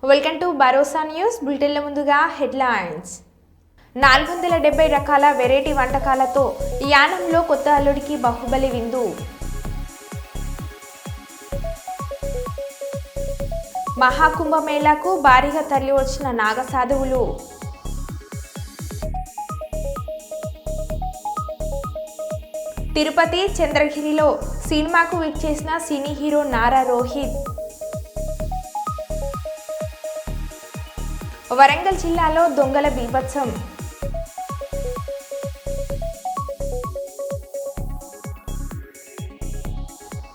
Welcome to Bharosa news. బులెటిన్ల ముందుగా headlines. 470 రకాల variety వంటకాలతో యానంలో కొత్త అల్లుడికి బాహుబలి విందు. మహాకుంభమేళాకు భారీగా తరలి వచ్చిన నాగసాధువులు. తిరుపతి చంద్రగిరిలో సినిమాకు విచ్చేసిన సినీ హీరో నారా రోహిత్. వరంగల్ జిల్లాలో దొంగల బీభత్సం.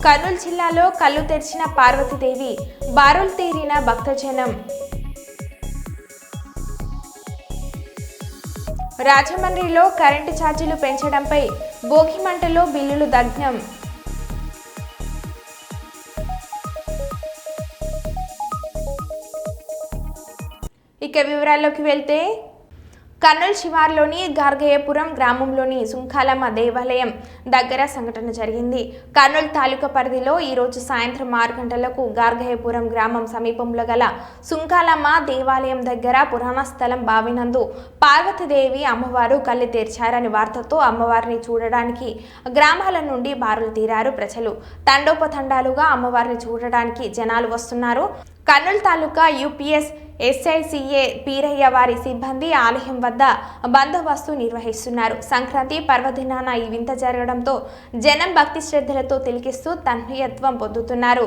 కర్నూలు జిల్లాలో కళ్ళు తెరిచిన పార్వతీదేవి, బారులు తీరిన భక్తజనం. రాజమండ్రిలో కరెంటు ఛార్జీలు పెంచడంపై భోగిమంటలో బిల్లులు దగ్ధం. ఇక వివరాల్లోకి వెళ్తే, కర్నూలు శివార్లోని గార్గయ్యపురం గ్రామంలోని సుంకాలమ్మ దేవాలయం దగ్గర సంఘటన జరిగింది. కర్నూలు తాలూకా పరిధిలో ఈరోజు సాయంత్రం 6 గంటలకు గార్గయ్యపురం గ్రామం సమీపంలో గల సుంకాలమ్మ దేవాలయం దగ్గర పురాణ స్థలం బావినందు పార్వతీదేవి అమ్మవారు కళ్ళు తెరిచారని వార్తతో అమ్మవారిని చూడడానికి గ్రామాల నుండి బారులు తీరారు ప్రజలు. తండోపతండాలుగా అమ్మవారిని చూడడానికి జనాలు వస్తున్నారు. కర్నూలు తాలూకా యూపీఎస్ ఎస్ఐసిఏ పీరయ్య వారి సిబ్బంది ఆలయం వద్ద బందోబస్తు నిర్వహిస్తున్నారు. సంక్రాంతి పర్వదినాన ఈ వింత జరగడంతో జనం భక్తి శ్రద్ధలతో తిలకిస్తూ తన్మయత్వం పొందుతున్నారు.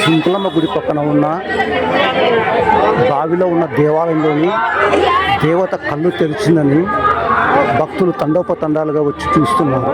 సుంకులమ్మ గుడి పక్కన ఉన్న బావిలో ఉన్న దేవాలయంలోని దేవత కళ్ళు తెరిచిందని భక్తులు తండోపతండాలుగా వచ్చి చూస్తున్నారు.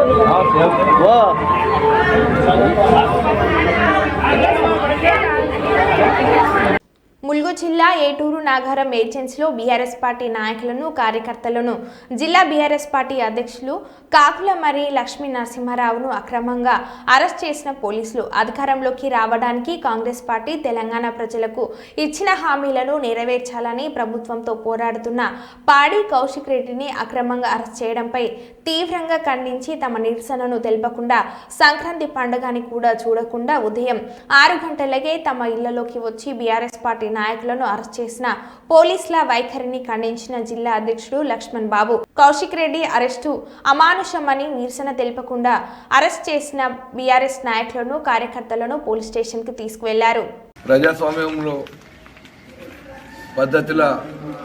ములుగు జిల్లా ఏటూరు నాగారం ఏజెన్సీలో బీఆర్ఎస్ పార్టీ నాయకులను కార్యకర్తలను జిల్లా బీఆర్ఎస్ పార్టీ అధ్యక్షులు కాకుల మరి లక్ష్మీ నరసింహారావును అక్రమంగా అరెస్ట్ చేసిన పోలీసులు. అధికారంలోకి రావడానికి కాంగ్రెస్ పార్టీ తెలంగాణ ప్రజలకు ఇచ్చిన హామీలను నెరవేర్చాలని ప్రభుత్వంతో పోరాడుతున్న పాడి కౌశిక్ రెడ్డిని అక్రమంగా అరెస్ట్ చేయడంపై తీవ్రంగా ఖండించి తమ నిరసనను తెలపకుండా సంక్రాంతి పండుగని కూడా చూడకుండా ఉదయం 6 గంటలకే తమ ఇళ్లలోకి వచ్చి బీఆర్ఎస్ పార్టీ నాయకులను అరెస్ట్ చేసిన పోలీసుల వైఖరిని ఖండించిన జిల్లా అధ్యక్షుడు లక్ష్మణ్ బాబు, కౌశిక్ రెడ్డి అరెస్టు అమానుషమని నిరసన తెలుపకుండా అరెస్ట్ చేసిన బీఆర్ఎస్ నాయకులను కార్యకర్తలను పోలీస్ స్టేషన్ కు తీసుకువెళ్లారు. ప్రజాస్వామ్యంలో పద్ధతిలో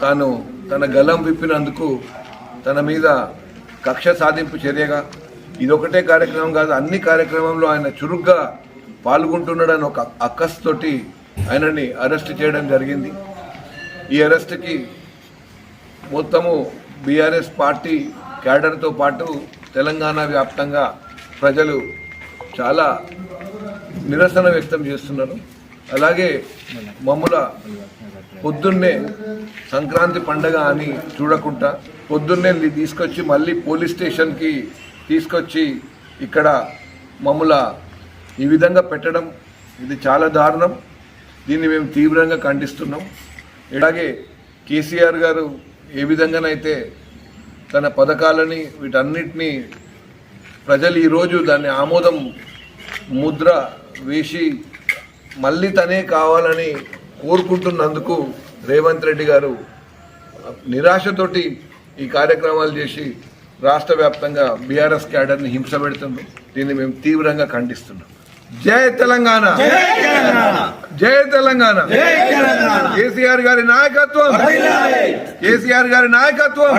తాను తన గలం విప్పినందుకు తన మీద కక్ష సాధింపు చర్యగా ఇదొకటే కార్యక్రమం కాదు, అన్ని కార్యక్రమంలో ఆయన చురుగ్గా పాల్గొంటున్నాడని ఒక అక్కస్తోటి ఆయనని అరెస్ట్ చేయడం జరిగింది. ఈ అరెస్ట్కి మొత్తము బీఆర్ఎస్ పార్టీ క్యాడర్తో పాటు తెలంగాణ వ్యాప్తంగా ప్రజలు చాలా నిరసన వ్యక్తం చేస్తున్నారు. అలాగే మమ్మల్ని పొద్దున్నే సంక్రాంతి పండగ అని చూడకుండా పొద్దున్నే తీసుకొచ్చి మళ్ళీ పోలీస్ స్టేషన్కి తీసుకొచ్చి ఇక్కడ మమ్మల్ని ఈ విధంగా పెట్టడం ఇది చాలా దారుణం. దీన్ని మేము తీవ్రంగా ఖండిస్తున్నాం. ఇలాగే కేసీఆర్ గారు ఏ విధంగానైతే తన పథకాలని వీటన్నిటినీ ప్రజలు ఈరోజు దాన్ని ఆమోదం ముద్ర వేసి మళ్ళీ తనే కావాలని కోరుకుంటున్నందుకు రేవంత్ రెడ్డి గారు నిరాశతోటి ఈ కార్యక్రమాలు చేసి రాష్ట్ర వ్యాప్తంగా బీఆర్ఎస్ క్యాడర్ని హింస పెడుతున్నారు. దీన్ని మేము తీవ్రంగా ఖండిస్తున్నాం. జై తెలంగాణ, జై తెలంగాణ, కేసీఆర్ గారి నాయకత్వం, కేసీఆర్ గారి నాయకత్వం.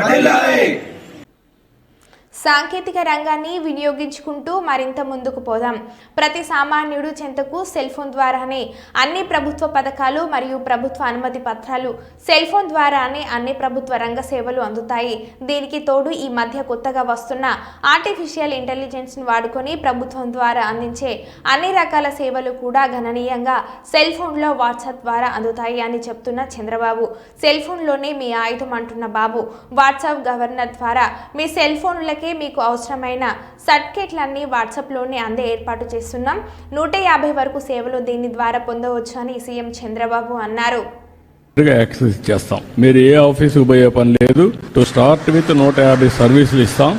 సాంకేతిక రంగాన్ని వినియోగించుకుంటూ మరింత ముందుకు పోదాం. ప్రతి సామాన్యుడు చెంతకు సెల్ ఫోన్ ద్వారానే అన్ని ప్రభుత్వ పథకాలు మరియు ప్రభుత్వ అనుమతి పత్రాలు సెల్ ఫోన్ ద్వారానే అన్ని ప్రభుత్వ రంగ సేవలు అందుతాయి. దీనికి తోడు ఈ మధ్య కొత్తగా వస్తున్న ఆర్టిఫిషియల్ ఇంటెలిజెన్స్ను వాడుకొని ప్రభుత్వం ద్వారా అందించే అన్ని రకాల సేవలు కూడా గణనీయంగా సెల్ ఫోన్లో వాట్సాప్ ద్వారా అందుతాయి అని చెప్తున్న చంద్రబాబు. సెల్ ఫోన్లోనే మీ ఆయుధం అంటున్న బాబు, వాట్సాప్ గవర్నర్ ద్వారా మీ సెల్ ఫోన్లకే మీకు అవసరమైన సర్టిఫికెట్లన్నీ వాట్సాప్లోనే అందే ఏర్పాటు చేస్తున్నాం. 150 వరకు సేవలు దీని ద్వారా పొందవచ్చు అని సీఎం చంద్రబాబు అన్నారు. యాక్సెస్ చేస్తాం. మీరు ఏ ఆఫీసుకు పోయే పని లేదు. టు స్టార్ట్ విత్ 150 సర్వీసులు ఇస్తాం.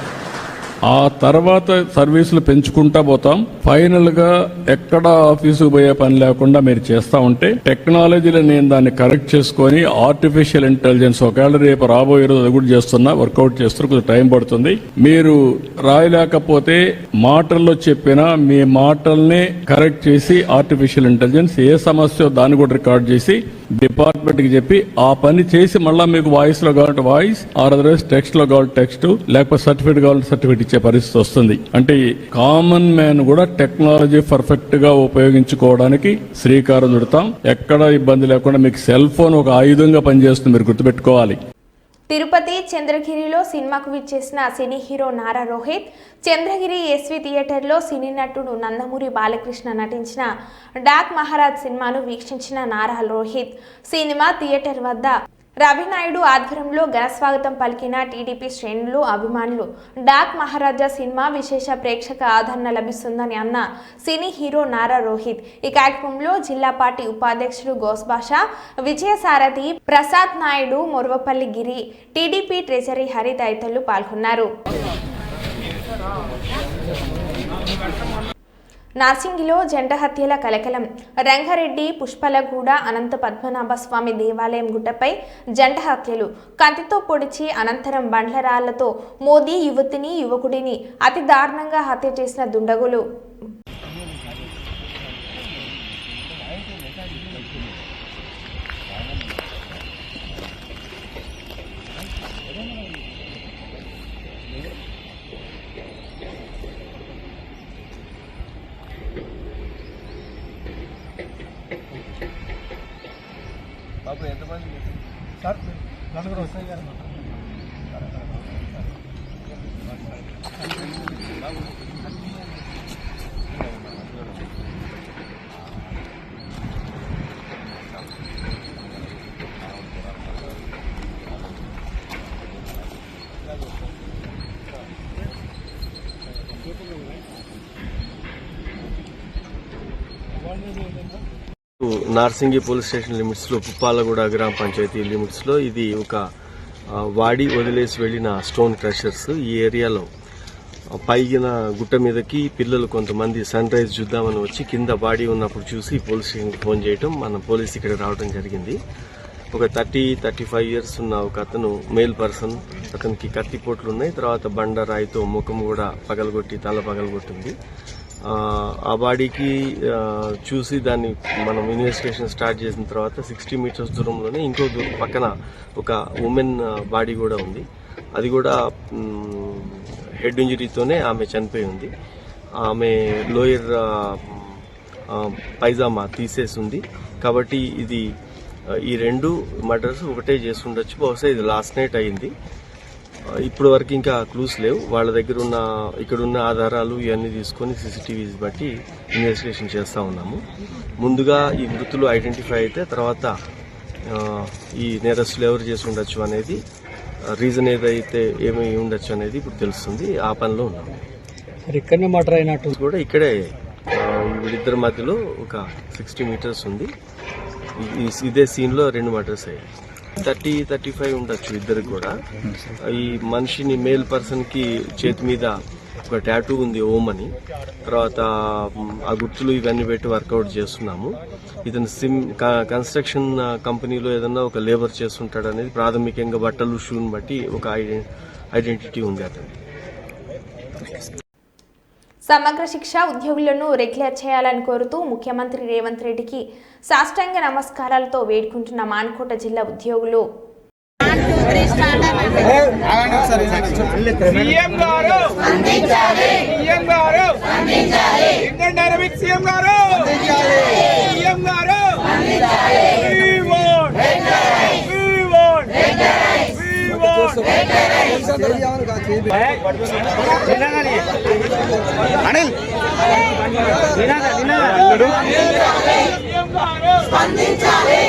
ఆ తర్వాత సర్వీసులు పెంచుకుంటా పోతాం. ఫైనల్ గా ఎక్కడ ఆఫీసుకు పోయే పని లేకుండా మీరు చేస్తా ఉంటే టెక్నాలజీలో నేను దాన్ని కరెక్ట్ చేసుకొని ఆర్టిఫిషియల్ ఇంటెలిజెన్స్ ఒకవేళ రేపు రాబోయే రోజు అది కూడా చేస్తున్నా, వర్కౌట్ చేస్తున్నా, కొంచెం టైం పడుతుంది. మీరు రాయలేకపోతే మాటల్లో చెప్పినా మీ మాటల్ని కరెక్ట్ చేసి ఆర్టిఫిషియల్ ఇంటెలిజెన్స్ ఏ సమస్య దాన్ని కూడా రికార్డ్ చేసి డిపార్ట్మెంట్ కి చెప్పి ఆ పని చేసి మళ్ళీ మీకు వాయిస్ లో కావాలంటే వాయిస్, అదర్వైజ్ టెక్స్ట్ లో కావాలి టెక్స్ట్, లేకపోతే సర్టిఫికేట్ కావాలంటే సర్టిఫికేట్ ఇచ్చే పరిస్థితి వస్తుంది. అంటే కామన్ మ్యాన్ కూడా టెక్నాలజీ పర్ఫెక్ట్ గా ఉపయోగించుకోవడానికి శ్రీకారం చుడతాం. ఎక్కడ ఇబ్బంది లేకుండా మీకు సెల్ ఫోన్ ఒక ఆయుధంగా పనిచేస్తుంది, మీరు గుర్తుపెట్టుకోవాలి. తిరుపతి చంద్రగిరిలో సినిమాకు విచ్చేసిన cine hero Nara Rohit Chandragiri SV థియేటర్లో సినీ నటుడు నందమూరి బాలకృష్ణ నటించిన డాక్ మహారాజ్ సినిమాను వీక్షించిన నారా రోహిత్ సినిమా థియేటర్ వద్ద రవినాయుడు ఆధ్వర్యంలో ఘనస్వాగతం పలికిన టీడీపీ శ్రేణులు, అభిమానులు. డాక్ మహారాజా సినిమా విశేష ప్రేక్షక ఆదరణ లభిస్తుందని అన్న సినీ హీరో నారా రోహిత్ ఈ కార్యక్రమంలో జిల్లా పార్టీ ఉపాధ్యక్షులు గోస్బాషా, విజయసారథి, ప్రసాద్ నాయుడు, మొరవపల్లి గిరి, టీడీపీ ట్రెజరీ హరి తదితరులు పాల్గొన్నారు. నార్సింగిలో జంట హత్యల కలకలం. రంగారెడ్డి పుష్పలగూడ అనంత పద్మనాభ స్వామి దేవాలయం గుట్టపై జంట హత్యలు. కంతితో పొడిచి అనంతరం బండ్లరాళ్లతో మోదీ యువతిని, యువకుడిని అతి దారుణంగా హత్య చేసిన దుండగులు. నార్సింగి పోలీస్ స్టేషన్ లిమిట్స్ లో పుప్పాలగూడ గ్రామ పంచాయతీ లిమిట్స్ లో ఇది ఒక వాడి వదిలేసి వెళ్లిన స్టోన్ క్రషర్స్. ఈ ఏరియాలో పైగిన గుట్ట మీదకి పిల్లలు కొంతమంది సన్ రైజ్ చూద్దామని వచ్చి కింద బాడీ ఉన్నప్పుడు చూసి పోలీస్ స్టేషన్ ఫోన్ చేయడం, మన పోలీస్ ఇక్కడ రావడం జరిగింది. ఒక 30-35 ఇయర్స్ ఉన్న ఒక అతను మేల్ పర్సన్, అతనికి కత్తిపోట్లు ఉన్నాయి, తర్వాత బండ రాయితో ముఖం కూడా పగలగొట్టి తల పగలగొట్టింది. ఆ బాడీకి చూసి దాన్ని మనం ఇన్వెస్టిగేషన్ స్టార్ట్ చేసిన తర్వాత 60 మీటర్స్ దూరంలోనే ఇంకో పక్కన ఒక ఉమెన్ బాడీ కూడా ఉంది. అది కూడా హెడ్ ఇంజరీతోనే ఆమె చనిపోయి ఉంది. ఆమె లోయర్ పైజామా తీసేసి ఉంది. కాబట్టి ఇది ఈ రెండు మర్డర్స్ ఒకటే చేసి ఉండొచ్చు. బహుశా ఇది లాస్ట్ నైట్ అయింది. ఇప్పటి వరకు ఇంకా క్లూస్ లేవు. వాళ్ళ దగ్గర ఉన్న ఇక్కడున్న ఆధారాలు ఇవన్నీ తీసుకొని సీసీటీవీస్ బట్టి ఇన్వెస్టిగేషన్ చేస్తా ఉన్నాము. ముందుగా ఈ మృతులు ఐడెంటిఫై అయితే తర్వాత ఈ నేరస్తులు ఎవరు చేసి ఉండొచ్చు అనేది, రీజన్ ఏదైతే ఏమి ఉండొచ్చు అనేది ఇప్పుడు తెలుస్తుంది. ఆ పనిలో ఉన్నాము. ఇక్కడనే మర్డర్ అయినట్టు కూడా ఇక్కడే వీళ్ళిద్దరి మధ్యలో ఒక 60 మీటర్స్ ఉంది. ఇదే సీన్ లో 2 మర్డర్స్ అయ్యాయి. 30-35 ఉండొచ్చు ఇద్దరికి కూడా. ఈ మనిషిని మేల్ పర్సన్ కి చేతి మీద ఒక టాటూ ఉంది ఓం అని. తర్వాత ఆ గుర్తులు ఇవన్నీ పెట్టి వర్కౌట్ చేస్తున్నాము. ఇతను కన్స్ట్రక్షన్ కంపెనీలో ఏదన్నా ఒక లేబర్ చేస్తుంటాడు అనేది ప్రాథమికంగా బట్టలు షూని బట్టి ఒక ఐడెంటిటీ ఉంది అతను. సమగ్ర శిక్ష ఉద్యోగులను రెగ్యులర్ చేయాలని కోరుతూ ముఖ్యమంత్రి రేవంత్ రెడ్డికి సాష్టాంగ నమస్కారాలతో వేడుకుంటున్న మాన్కోట జిల్లా ఉద్యోగులు. అనిల్ స్పందించాలి.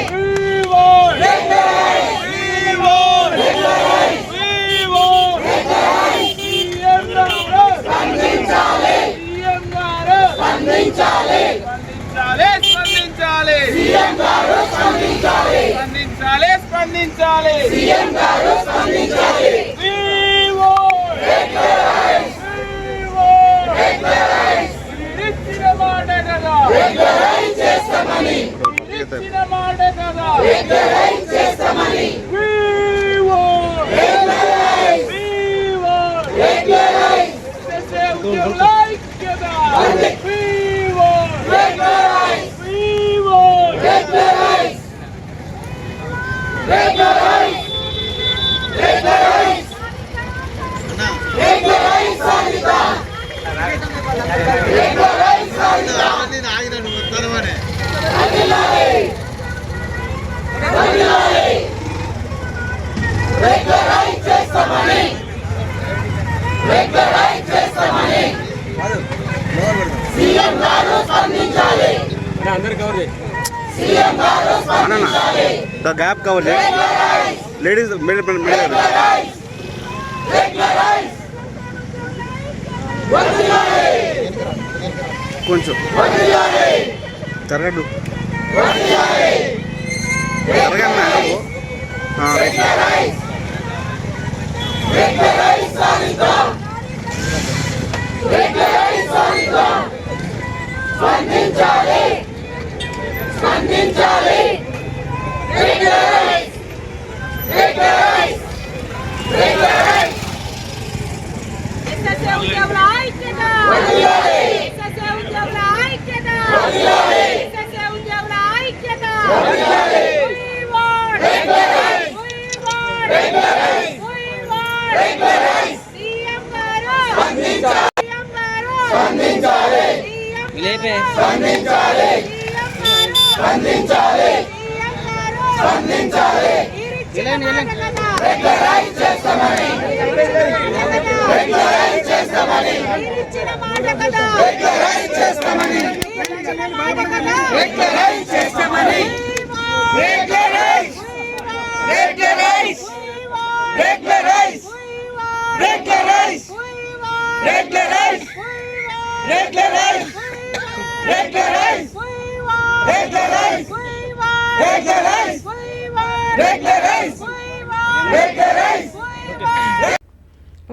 గ్యాప్ కావాలి లేడీస్ కొంచెం జరగదు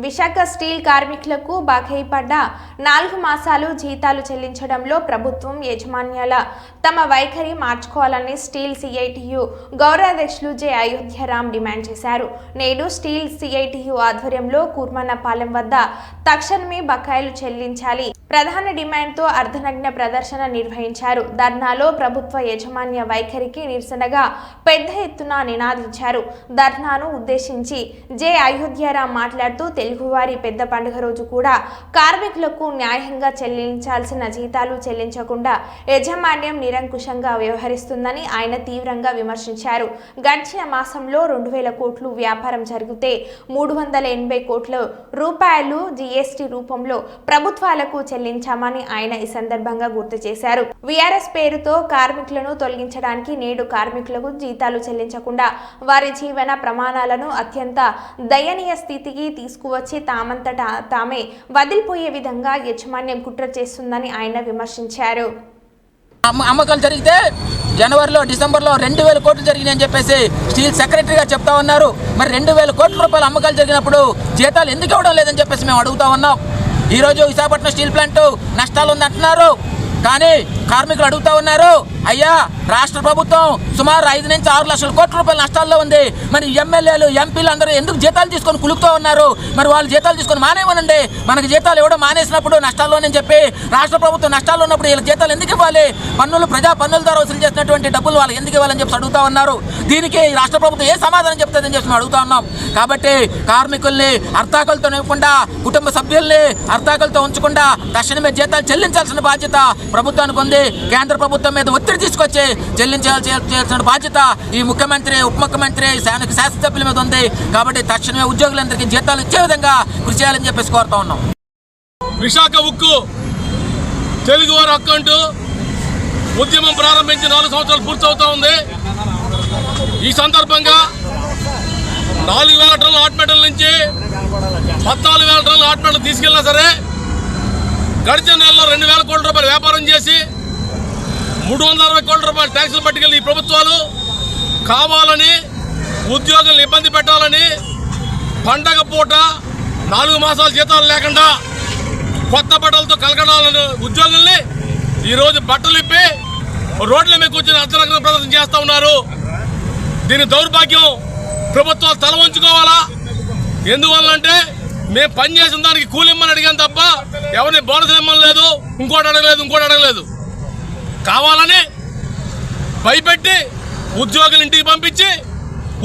విశాఖ స్టీల్ కార్మికులకు బకాయి పడ్డ 4 మాసాలు జీతాలు చెల్లించడంలో ప్రభుత్వం యాజమాన్యాల తమ వైఖరి మార్చుకోవాలని steel CITU గౌరవాధ్యక్షులు J Ayodhyaram demand చేశారు. నేడు స్టీల్ సిఐటియు ఆధ్వర్యంలో కూర్మన్నపాలెం వద్ద తక్షణమే బకాయిలు చెల్లించాలి ప్రధాన డిమాండ్తో అర్ధనగ్న ప్రదర్శన నిర్వహించారు. ధర్నాలో ప్రభుత్వ యాజమాన్య వైఖరికి నిరసనగా పెద్ద ఎత్తున నినాదించారు. ధర్నాను ఉద్దేశించి జె అయోధ్యరాం మాట్లాడుతూ తెలుగువారి పెద్ద పండుగ రోజు కూడా కార్మికులకు న్యాయంగా చెల్లించాల్సిన జీతాలు చెల్లించకుండా యాజమాన్యం నిరంకుశంగా వ్యవహరిస్తుందని ఆయన తీవ్రంగా విమర్శించారు. గడిచిన మాసంలో 2000 కోట్లు వ్యాపారం జరిగితే 380 కోట్ల రూపాయలు జీఎస్టీ రూపంలో ప్రభుత్వాలకు చెల్లించామని ఆయన ఈ సందర్భంగా గుర్తు చేశారు. వీఆర్ఎస్ పేరుతో కార్మికులను తొలగించడానికి నేడు కార్మికులకు జీతాలు చెల్లించకుండా వారి జీవన ప్రమాణాలను అత్యంత దయనీయ స్థితికి తీసుకువచ్చి తామంతటా తామే వదిలిపోయే విధంగా యాజమాన్యం కుట్ర చేస్తుందని ఆయన విమర్శించారు. అమ్మకాలు జరిగితే జనవరిలో డిసెంబర్లో 2000 కోట్లు జరిగినాయని చెప్పేసి స్టీల్ సెక్రటరీగా చెప్తా ఉన్నారు. మరి 2000 కోట్ల రూపాయల అమ్మకాలు జరిగినప్పుడు జీతాలు ఎందుకు ఇవ్వడం లేదని చెప్పేసి మేము అడుగుతా ఉన్నాం. ఈరోజు విశాఖపట్నం స్టీల్ ప్లాంట్ నష్టాలు ఉందంటున్నారు, కానీ కార్మికులు అడుగుతా ఉన్నారు, అయ్యా రాష్ట్ర ప్రభుత్వం సుమారు 5 నుంచి 6 లక్షల కోట్ల రూపాయల నష్టాల్లో ఉంది. మరి ఎమ్మెల్యేలు ఎంపీలు అందరూ ఎందుకు జీతాలు తీసుకొని కులుకుతూ ఉన్నారు? మరి వాళ్ళు జీతాలు తీసుకొని మానేమనండి. మనకు జీతాలు ఇవ్వడం మానేసినప్పుడు నష్టాల్లోనని చెప్పి రాష్ట్ర ప్రభుత్వం నష్టాల్లో ఉన్నప్పుడు వీళ్ళకి జీతాలు ఎందుకు ఇవ్వాలి? ప్రజా పన్నుల ద్వారా వసూలు చేసినటువంటి డబ్బులు వాళ్ళకి ఎందుకు ఇవ్వాలని చెప్పి అడుగుతా ఉన్నారు. దీనికి రాష్ట్ర ప్రభుత్వం ఏ సమాధానం చెప్తుందని చెప్పి మేము అడుగుతా ఉన్నాం. కాబట్టి కార్మికుల్ని అర్థాకలతో ఇవ్వకుండా, కుటుంబ సభ్యుల్ని అర్థాకలతో ఉంచకుండా తక్షణమే జీతాలు చెల్లించాల్సిన బాధ్యత ప్రభుత్వానికి ఉంది. కేంద్ర ప్రభుత్వం మీద ఒత్తిడి తీసుకొచ్చి చెల్లించాల్సిన బాధ్యత ఈ ముఖ్యమంత్రి, ఉప ముఖ్యమంత్రి, శాసనసభ్యుల మీద ఉంది. కాబట్టి తక్షణమే ఉద్యోగులందరికీ జీతాలు ఇచ్చే విధంగా కృషి చేయాలని చెప్పేసి కోరుతా ఉన్నాం. విశాఖ ఉక్కు తెలుగువారి అకౌంట్ ఉద్యమం ప్రారంభించి 4 సంవత్సరాలు పూర్తవుతా ఉంది. ఈ సందర్భంగా 4000 టన్నుల హాట్ మెటల్ నుంచి 14,000 టన్నుల హాట్ మెటల్ తీసుకెళ్ళినా సరే గడిచిన నెలలో 2,000 కోట్ల రూపాయలు వ్యాపారం చేసి 360 కోట్ల రూపాయలు ట్యాక్సులు పట్టుకెళ్ళి ఈ ప్రభుత్వాలు కావాలని ఉద్యోగులను ఇబ్బంది పెట్టాలని పండగ పూట 4 మాసాల జీతాలు లేకుండా కొత్త బట్టలతో కలకడాలని ఉద్యోగుల్ని ఈరోజు బట్టలు ఇప్పి రోడ్ల మీద కూర్చొని అర్ధనగ్న ప్రదర్శన చేస్తూ ఉన్నారు. దీని దౌర్భాగ్యం ప్రభుత్వాలు తల వంచుకోవాలా. ఎందువల్లంటే మేము పనిచేసిన దానికి కూలిమ్మని అడిగాను తప్ప ఎవరిని బోనస్ ఇమ్మని లేదు, ఇంకోటి అడగలేదు. కావాలని భయపెట్టి ఉద్యోగులు ఇంటికి పంపించి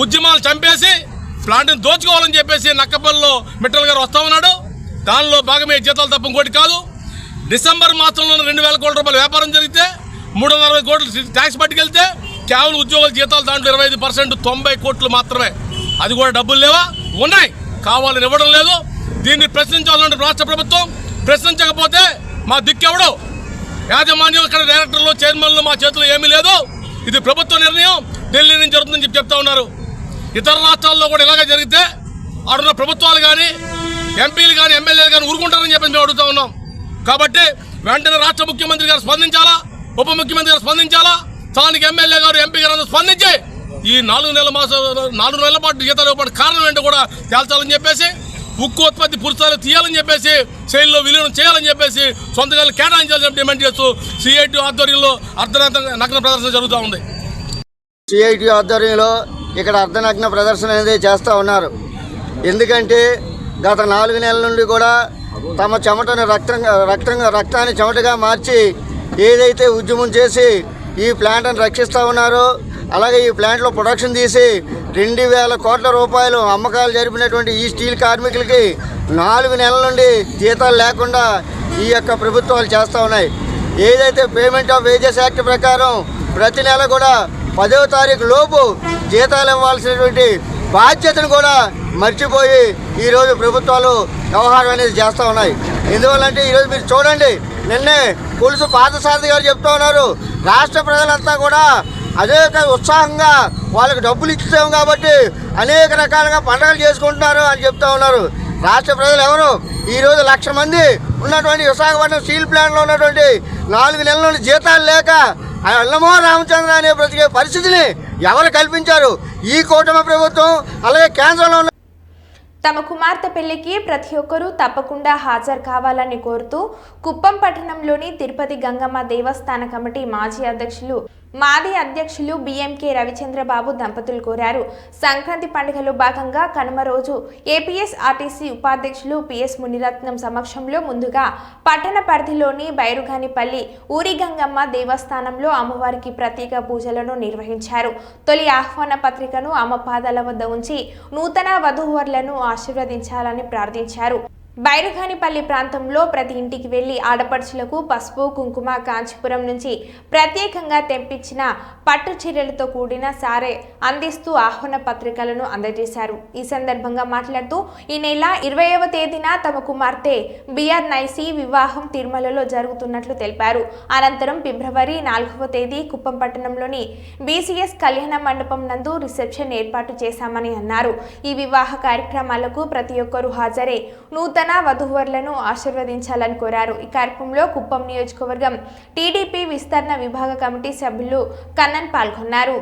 ఉద్యమాలు చంపేసి ప్లాంట్ని దోచుకోవాలని చెప్పేసి నక్కపల్లిలో మిట్టల్ గారు వస్తా ఉన్నాడు. దానిలో భాగమే జీతాలు తప్ప ఇంకోటి కాదు. డిసెంబర్ మాసంలో 2,000 కోట్ల రూపాయల వ్యాపారం జరిగితే 360 కోట్లు ట్యాక్స్ పట్టుకెళ్తే కేవలం ఉద్యోగుల జీతాలు దాంట్లో 25% 90 కోట్లు మాత్రమే. అది కూడా డబ్బులు లేవా? ఉన్నాయి, కావాలని ఇవ్వడం లేదు. దీన్ని ప్రశ్నించాలంటే రాష్ట్ర ప్రభుత్వం, ప్రశ్నించకపోతే మా దిక్కెవడు? యాజమాన్యం ఇక్కడ డైరెక్టర్లు, చైర్మన్లు మా చేతిలో ఏమీ లేదు. ఇది ప్రభుత్వ నిర్ణయం, ఢిల్లీ నుంచి జరుగుతుందని చెప్తా ఉన్నారు. ఇతర రాష్ట్రాల్లో కూడా ఇలాగే జరిగితే ఆడున్న ప్రభుత్వాలు కానీ, ఎంపీలు కానీ, ఎమ్మెల్యేలు కానీ ఊరుకుంటారని చెప్పి మేము అడుగుతా ఉన్నాం. కాబట్టి వెంటనే రాష్ట్ర ముఖ్యమంత్రి గారు స్పందించాలా, ఉప ముఖ్యమంత్రి గారు స్పందించాలా, స్థానిక ఎమ్మెల్యే గారు, ఎంపీ గారు స్పందించి ఈ 4 నెలల పాటు జీతాలు ఇవ్వడం కారణం ఏంటో కూడా తేల్చాలని చెప్పేసి, ఉక్కు ఉత్పత్తి పురుషాలు తీయాలని చెప్పేసి, శైలిలో విలీనం చేయాలని చెప్పేసి, సొంతగా కేటాయించాలని డిమాండ్ చేస్తూ సిఐటి ఆధ్వర్యంలో అర్ధనగ్న ప్రదర్శన జరుగుతూ ఉంది. సిఐటి ఆధ్వర్యంలో ఇక్కడ అర్ధనగ్న ప్రదర్శన అనేది చేస్తూ ఉన్నారు. ఎందుకంటే గత 4 నెలల నుండి కూడా తమ చెమటను రక్తాన్ని చెమటగా మార్చి ఏదైతే ఉద్యమం చేసి ఈ ప్లాంట్ను రక్షిస్తూ ఉన్నారో, అలాగే ఈ ప్లాంట్లో ప్రొడక్షన్ తీసి 2,000 కోట్ల రూపాయలు అమ్మకాలు జరిపినటువంటి ఈ స్టీల్ కార్మికులకి 4 నెలల నుండి జీతాలు లేకుండా ఈ యొక్క ప్రభుత్వాలు చేస్తూ ఉన్నాయి. ఏదైతే పేమెంట్ ఆఫ్ వేజెస్ యాక్ట్ ప్రకారం ప్రతి నెల కూడా 10వ తారీఖు లోపు జీతాలు ఇవ్వాల్సినటువంటి బాధ్యతను కూడా మర్చిపోయి ఈరోజు ప్రభుత్వాలు వ్యవహారం అనేది చేస్తూ ఉన్నాయి. ఎందువల్లంటే ఈరోజు మీరు చూడండి, నిన్నే పులుసు పార్థసారథి గారు చెప్తూ ఉన్నారు, రాష్ట్ర ప్రజలంతా కూడా అదే ఉత్సాహంగా వాళ్ళకి డబ్బులు ఇచ్చాము కాబట్టి అనేక రకాలుగా పండుగలు చేసుకుంటున్నారు అని చెప్తా ఉన్నారు. రాష్ట్ర ప్రజలు ఎవరు? ఈరోజు 1,00,000 మంది ఉన్నటువంటి విశాఖపట్నం స్టీల్ ప్లాంట్లో ఉన్నటువంటి 4 నెలల నుండి జీతాలు లేక అల్లమో రామచంద్ర అనే బ్రతికే పరిస్థితిని ఎవరు కల్పించారు? ఈ కూటమి ప్రభుత్వం, అలాగే కేంద్రంలో ఉన్న తమ కుమార్తె పెళ్లికి ప్రతి ఒక్కరూ తప్పకుండా హాజరు కావాలని కోరుతూ కుప్పం పట్టణంలోని తిరుపతి గంగమ్మ దేవస్థాన కమిటీ మాజీ అధ్యక్షులు బిఎంకే రవిచంద్రబాబు దంపతులు కోరారు. సంక్రాంతి పండుగలో భాగంగా కనుమ రోజు ఏపీఎస్ఆర్టీసీ ఉపాధ్యక్షులు పిఎస్ మునిరత్నం సమక్షంలో ముందుగా పట్టణ పరిధిలోని బైరుగానిపల్లి ఊరి గంగమ్మ దేవస్థానంలో అమ్మవారికి ప్రత్యేక పూజలను నిర్వహించారు. తొలి ఆహ్వాన పత్రికను అమ్మ పాదాల వద్ద ఉంచి నూతన వధూవరులను ఆశీర్వదించాలని ప్రార్థించారు. బైరుగానిపల్లి ప్రాంతంలో ప్రతి ఇంటికి వెళ్లి ఆడపడుచులకు పసుపు, కుంకుమ, కాంచీపురం నుంచి ప్రత్యేకంగా తెప్పించిన పట్టు చీరలతో కూడిన సారే అందిస్తూ ఆహ్వాన పత్రికలను అందజేశారు. ఈ సందర్భంగా మాట్లాడుతూ ఈ నెల 20వ తేదీన తమ కుమార్తె బిఆర్ నైసీ వివాహం తిరుమలలో జరుగుతున్నట్లు తెలిపారు. అనంతరం ఫిబ్రవరి 4వ తేదీ కుప్పం పట్టణంలోని బీసీఎస్ కళ్యాణ మండపం నందు రిసెప్షన్ ఏర్పాటు చేశామని అన్నారు. ఈ వివాహ కార్యక్రమాలకు ప్రతి ఒక్కరూ హాజరై నూతన వధూవరులను ఆశీర్వదించాలని కోరారు. ఈ కార్యక్రమంలో కుప్పం నియోజకవర్గం టీడీపీ విస్తరణ విభాగ కమిటీ సభ్యులు కన్నన్ పాల్గొన్నారు.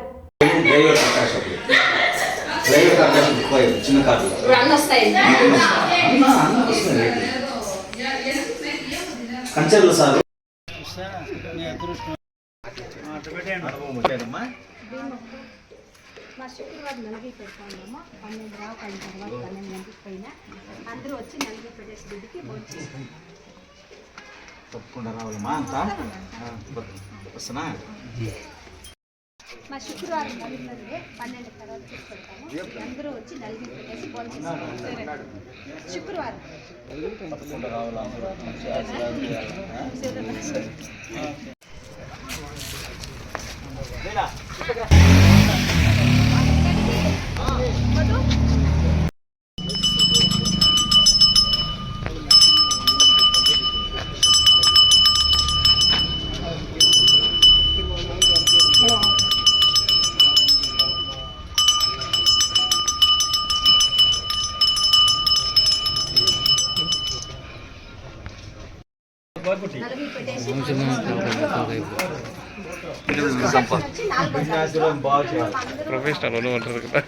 మా శుక్రవారం నలిగి పెడతామమ్మా. 12 రావు అయిన తర్వాత 12 గంటలకు పైన అందరూ వచ్చి నలిగి పెట్టేసి దిద్దికి భోజనం తప్పకుండా రావాలమ్మా. అంతా వస్తున్నా. మా శుక్రవారం నలుగురే 12 తర్వాత చేసి పెడతాము. అందరూ వచ్చి నలిగి పెట్టేసి భోజనం శుక్రవారం తప్పకుండా రావాలా. ప్రొఫెషనల్ ఉంటారు కదా.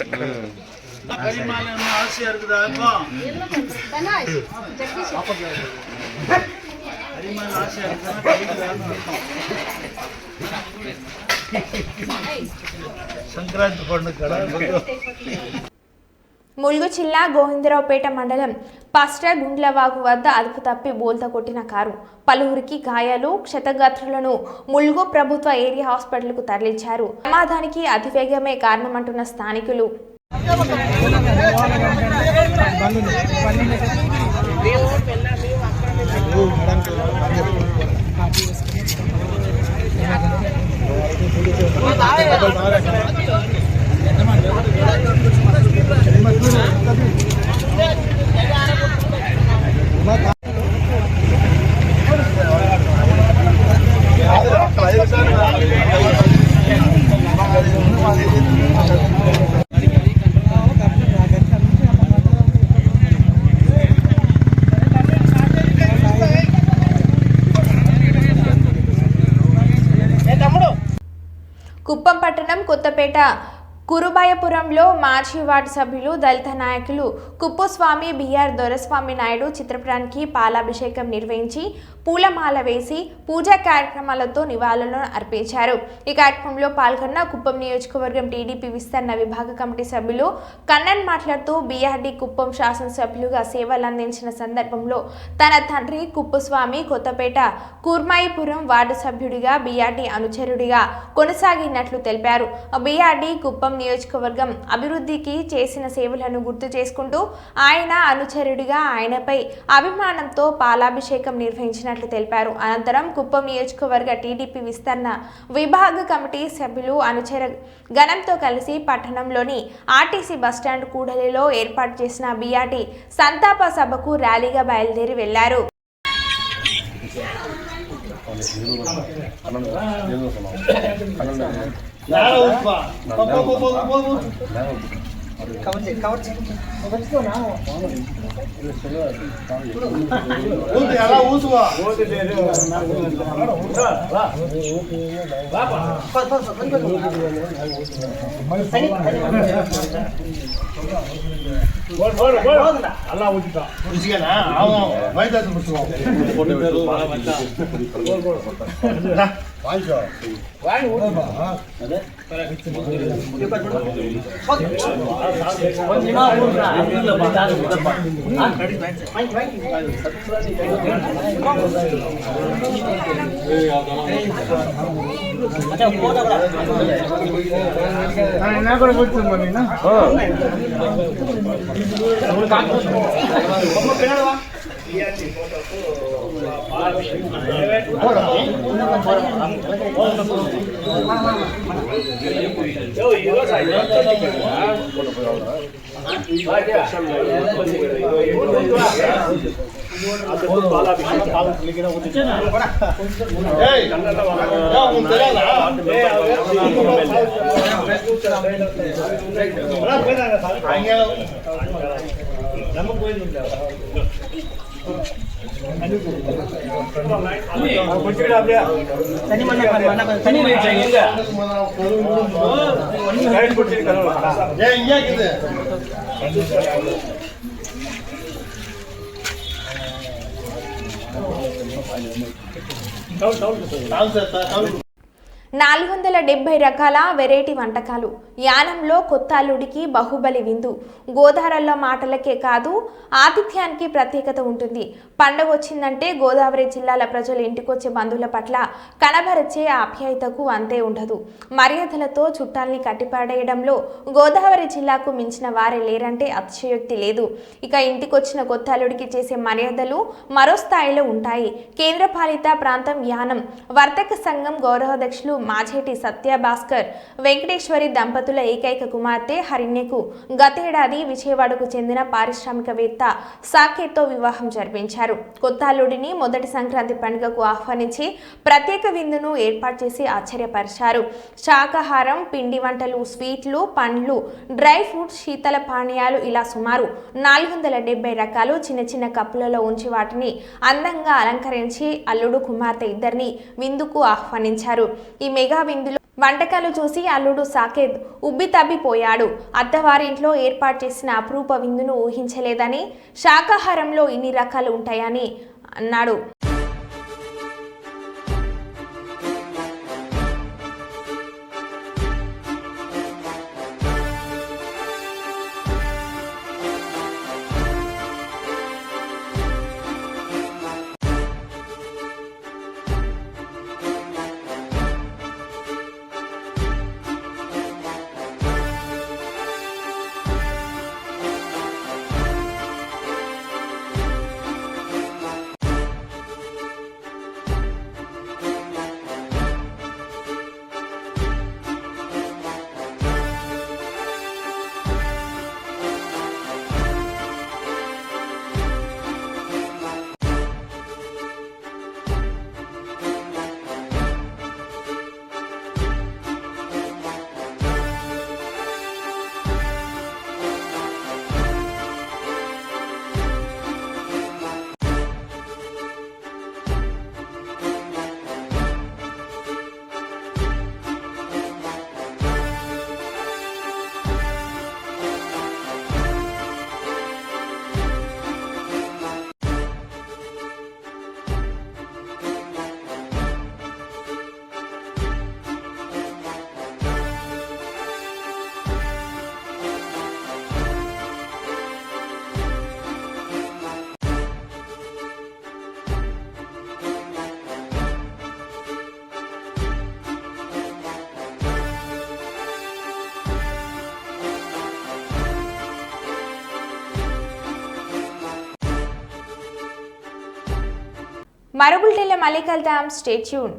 సంక్రాంతి పండుగ ములుగు జిల్లా గోవిందరావుపేట మండలం పస్ట గుండ్లవాగు వద్ద అదుపు తప్పి బోల్తా కొట్టిన కారు, పలువురికి గాయాలు, క్షతగాత్రులను ములుగు ప్రభుత్వ ఏరియా హాస్పిటల్కు తరలించారు. ప్రమాదానికి అతివేగమే కారణమంటున్న స్థానికులు. కుప్పం పట్టణం కొత్తపేట కురుబాయపురంలో మాజీ వార్డు సభ్యులు, దళిత నాయకులు కుప్పస్వామి బిఆర్ దొరస్వామి నాయుడు చిత్రపటానికి పాలాభిషేకం నిర్వహించి పూలమాల వేసి పూజా కార్యక్రమాలతో నివాళులను అర్పించారు. ఈ కార్యక్రమంలో పాల్గొన్న కుప్పం నియోజకవర్గం టీడీపీ విస్తరణ విభాగ కమిటీ సభ్యులు కన్నన్ మాట్లాడుతూ బీఆర్డీ కుప్పం శాసనసభ్యులుగా సేవలు అందించిన సందర్భంలో తన తండ్రి కుప్పస్వామి కొత్తపేట కుర్మాయిపురం వార్డు సభ్యుడిగా బీఆర్డీ అనుచరుడిగా కొనసాగినట్లు తెలిపారు. బీఆర్డీ కుప్పం నియోజకవర్గం అభివృద్ధికి చేసిన సేవలను గుర్తు చేసుకుంటూ ఆయన అనుచరుడిగా ఆయనపై అభిమానంతో పాలాభిషేకం నిర్వహించినట్లు తెలిపారు. అనంతరం కుప్పం నియోజకవర్గ టీడీపీ విస్తరణ విభాగ కమిటీ సభ్యులు అనుచర గణంతో కలిసి పట్టణంలోని ఆర్టీసీ బస్టాండ్ కూడలిలో ఏర్పాటు చేసిన బీఆర్డీ సంతాప సభకు ర్యాలీగా బయలుదేరి వెళ్లారు. నాలుగు 470 రకాల వెరైటీ వంటకాలు, యానంలో కొత్త అల్లుడికి బాహుబలి విందు. గోదావరిలో మాటలకే కాదు ఆతిథ్యానికి ప్రత్యేకత ఉంటుంది. పండగ వచ్చిందంటే గోదావరి జిల్లాల ప్రజలు ఇంటికొచ్చే బంధువుల పట్ల కనబరిచే ఆప్యాయతకు అంతే ఉండదు. మర్యాదలతో చుట్టాల్ని కట్టిపడేయడంలో గోదావరి జిల్లాకు మించిన వారే లేరంటే అతిశయోక్తి లేదు. ఇక ఇంటికొచ్చిన కొత్త అల్లుడికి చేసే మర్యాదలు మరో స్థాయిలో ఉంటాయి. కేంద్రపాలిత ప్రాంతం యానం వర్తక సంఘం గౌరవాధ్యక్షులు మాజేటి సత్యభాస్కర్ వెంకటేశ్వరి దంపతుల ఏకైక కుమార్తె హరిణ్యకు గతేడాది విజయవాడకు చెందిన పారిశ్రామికవేత్త సాకేత్తో వివాహం జరిపించారు. కొత్త అల్లుడిని మొదటి సంక్రాంతి పండుగకు ఆహ్వానించి ప్రత్యేక విందును ఏర్పాటు చేసి ఆశ్చర్యపరిచారు. శాకాహారం, పిండి వంటలు, స్వీట్లు, పండ్లు, డ్రై ఫ్రూట్స్, శీతల పానీయాలు ఇలా సుమారు 470 రకాలు చిన్న చిన్న కప్పులలో ఉంచి వాటిని అందంగా అలంకరించి అల్లుడు కుమార్తె ఇద్దరిని విందుకు ఆహ్వానించారు. ఈ మెగా విందులో వంటకాలు చూసి అల్లుడు సాకేత్ ఉబ్బితబ్బిపోయాడు. అత్తవారింట్లో ఏర్పాటు చేసిన అపురూప విందును ఊహించలేదని, శాకాహారంలో ఇన్ని రకాలు ఉంటాయని అన్నాడు. మరో బులెటిన్లో మళ్ళీ కలుద్దాం. Stay tune.